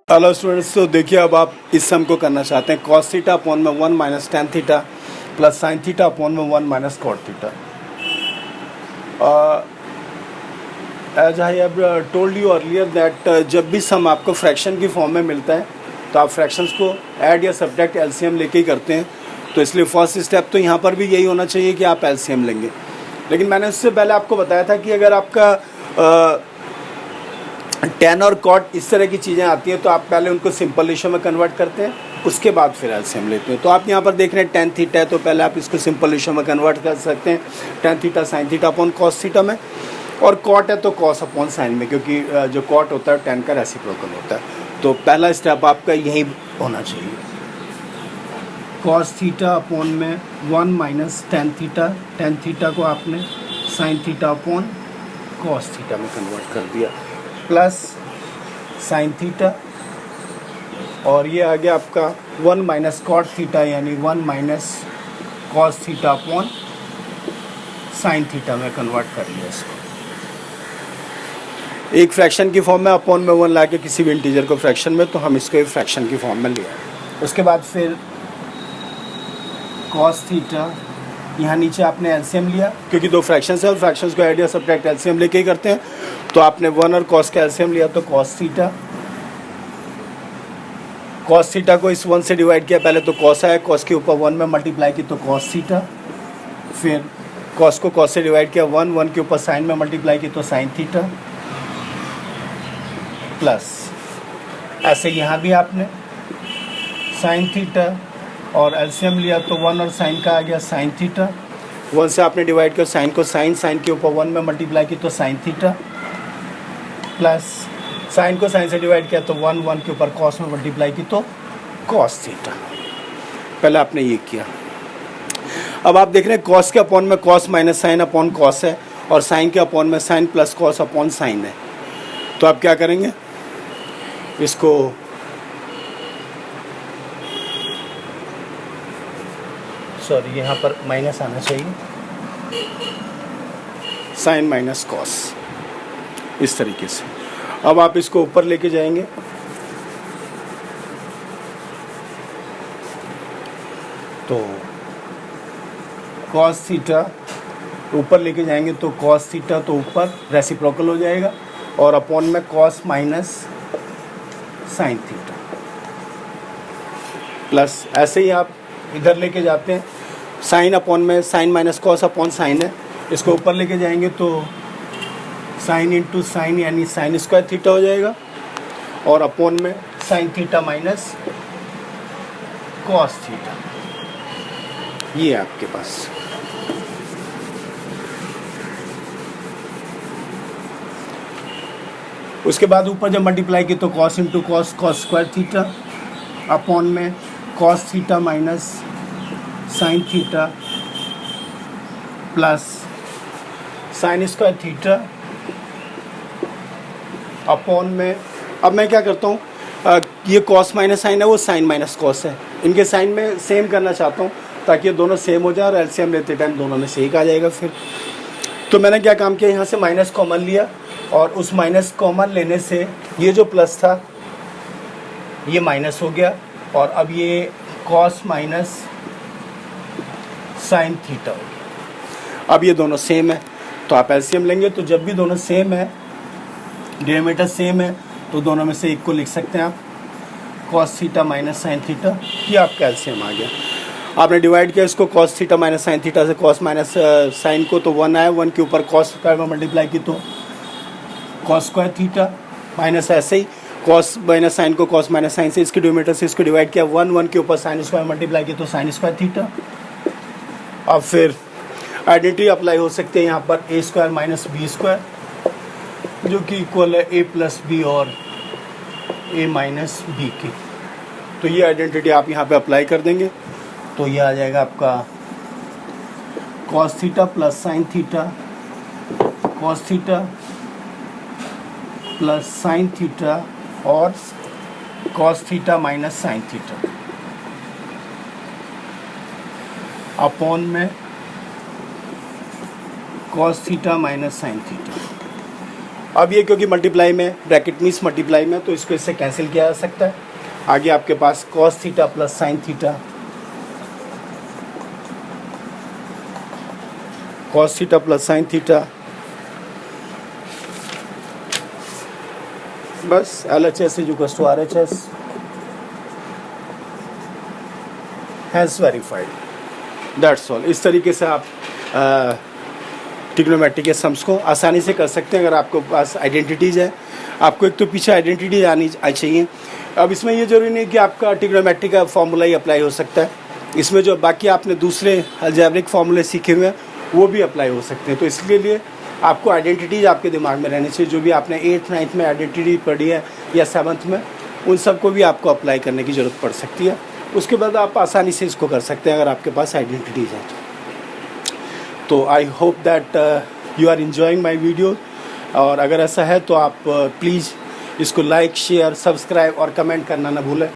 Hello students, तो देखिए अब आप इस सम को करना चाहते हैं कॉस थीटा अपॉन में 1 minus tan theta plus sine theta upon में 1 minus cot theta. As I have told you earlier that जब भी सम आपको फ्रैक्शन की फॉर्म में मिलता है तो आप फ्रैक्शंस को ऐड या सब्ट्रैक्ट एलसीएम लेके ही करते हैं। तो इसलिए फर्स्ट स्टेप तो यहाँ पर भी यही होना चाहिए कि आप एलसीएम लेंगे। लेकिन मैंने उससे पहले आपको बताया था कि अगर आपका टेन और कॉट इस तरह की चीज़ें आती हैं तो आप पहले उनको सिंपल रेशियो में कन्वर्ट करते हैं, उसके बाद फिर एलसीएम लेते हैं। तो आप यहाँ पर देख रहे हैं टेन थीटा है तो पहले आप इसको सिंपल रेशियो में कन्वर्ट कर सकते हैं, tan theta sine theta upon cos theta में, और कॉट है तो कॉस अपॉन साइन में, क्योंकि जो कॉट होता है टेन का रेसिप्रोकल होता है। तो पहला स्टेप आपका यही होना चाहिए, कॉस थीटा अपॉन में 1 माइनस टेन थीटा को आपने sign theta upon cos theta में कन्वर्ट कर दिया, प्लस साइन थीटा, और ये आ गया आपका 1 माइनस कॉट थीटा यानी 1 minus cos theta upon sine theta में कन्वर्ट कर लिया इसको। एक फ्रैक्शन की फॉर्म में अपॉन में 1 ला के किसी भी इंटीजर को फ्रैक्शन में, तो हम इसको एक फ्रैक्शन की फॉर्म में लिया। उसके बाद फिर कॉस थीटा, यहाँ नीचे आपने एलसीएम लिया क्योंकि दो फ्रैक्शंस है और फ्रैक्शंस को ऐड या सब्ट्रैक्ट एलसीएम लेके ही करते हैं। तो आपने 1 और कॉस का एलसीएम लिया तो कॉस थीटा को इस 1 से डिवाइड किया, पहले तो कॉस आया, कॉस के ऊपर 1 में मल्टीप्लाई की तो कॉस थीटा, फिर कॉस को कॉस से डिवाइड किया 1 के ऊपर साइन में मल्टीप्लाई की तो साइन थीटा, प्लस ऐसे यहाँ भी आपने साइन थीटा और एलसीएम लिया तो 1 और साइन का आ गया साइन थीटा, 1 से आपने डिवाइड किया साइन को साइन के ऊपर 1 में मल्टीप्लाई की तो साइन थीटा, प्लस साइन को साइन से डिवाइड किया तो 1 के ऊपर कॉस में मल्टीप्लाई की तो कॉस थीटा। पहले आपने ये किया। अब आप देख रहे हैं कॉस के अपॉन में cos minus sine upon cos है और साइन के अपॉन में sine plus cos upon sine है। तो आप क्या करेंगे, इसको सॉरी यहाँ पर माइनस आना चाहिए, साइन माइनस कॉस, इस तरीके से। अब आप इसको ऊपर लेके जाएंगे तो कॉस थीटा ऊपर लेके जाएंगे तो कॉस थीटा तो ऊपर रेसिप्रोकल हो जाएगा और अपॉन में cos minus sine theta, plus ऐसे ही आप इधर लेके जाते हैं, साइन अपॉन में sine minus cos upon sine है, इसको ऊपर लेके जाएंगे तो साइन इंटू साइन यानी साइन स्क्वायर थीटा हो जाएगा और अपॉन में sine theta minus cos theta, ये है आपके पास। उसके बाद ऊपर जब मल्टीप्लाई की तो cos into cos cos square theta upon में cos theta minus sine theta plus sine square theta upon में, अब मैं क्या करता हूँ, ये कॉस माइनस साइन है वो साइन माइनस कॉस है, इनके साइन में सेम करना चाहता हूँ ताकि ये दोनों सेम हो जाए और एलसीएम लेते टाइम दोनों में से एक आ जाएगा। फिर तो मैंने क्या काम किया, यहाँ से माइनस कॉमन लिया और उस माइनस कॉमन लेने से ये जो प्लस था ये माइनस हो गया और अब ये कॉस माइनस साइन थीटा हो गया। अब ये दोनों सेम है तो आप एलसीएम लेंगे, तो जब भी दोनों सेम है, डिनोमिनेटर सेम है, तो दोनों में से एक को लिख सकते हैं आप cos theta minus sine theta, ये आपका एलसीएम आ गया। आपने डिवाइड किया इसको cos theta minus sine theta से, कॉस माइनस साइन को तो 1 आया, 1 के ऊपर कॉस स्क्वायर में मल्टीप्लाई की तो कॉस स्क्वायर थीटा, माइनस ऐसे ही कॉस माइनस साइन को कॉस माइनस साइन से इसके डिनोमिनेटर से इसको डिवाइड किया, 1 के ऊपर साइन स्क्वायर मल्टीप्लाई की तो साइन स्क्वायर थीटा। अब फिर आइडेंटिटी अप्लाई हो सकते हैं यहाँ पर ए स्क्वायर माइनस बी स्क्वायर जो कि इक्वल है ए प्लस बी और ए माइनस बी की। तो ये आइडेंटिटी आप यहाँ पे अप्लाई कर देंगे तो ये आ जाएगा आपका cos theta plus sine theta, cos theta plus sine theta और cos theta minus sine theta upon में cos theta minus sine theta. अब ये क्योंकि मल्टीप्लाई में ब्रैकेट मीन्स मल्टीप्लाई में, तो इसको इससे कैंसिल किया जा सकता है। आगे आपके पास cos theta plus sine theta, cos theta plus sine theta, बस LHS is equal to RHS has verified, that's all. इस तरीके से आप ट्रिग्नोमेट्री के सम्स को आसानी से कर सकते हैं अगर आपके पास आइडेंटिटीज़ है। आपको एक तो पीछे आइडेंटिटी आनी चाहिए। अब इसमें ये जरूरी नहीं कि आपका ट्रिग्नोमेट्री का फॉर्मूला ही अप्लाई हो सकता है, इसमें जो बाकी आपने दूसरे अलजेब्रिक फार्मूले सीखे हुए हैं वो भी अप्लाई हो सकते हैं। तो इसके लिए आपको आइडेंटिटीज आपके दिमाग में रहनी चाहिए, जो भी आपने 8th 9th में आइडेंटिटी पढ़ी है या 7th में, उन सबको भी आपको अप्लाई करने की ज़रूरत पड़ सकती है। उसके बाद आप आसानी से इसको कर सकते हैं अगर आपके पास आइडेंटिटीज है तो। I hope that you are enjoying my video, और अगर ऐसा है तो आप प्लीज़ इसको लाइक, शेयर, सब्सक्राइब और कमेंट करना ना भूलें।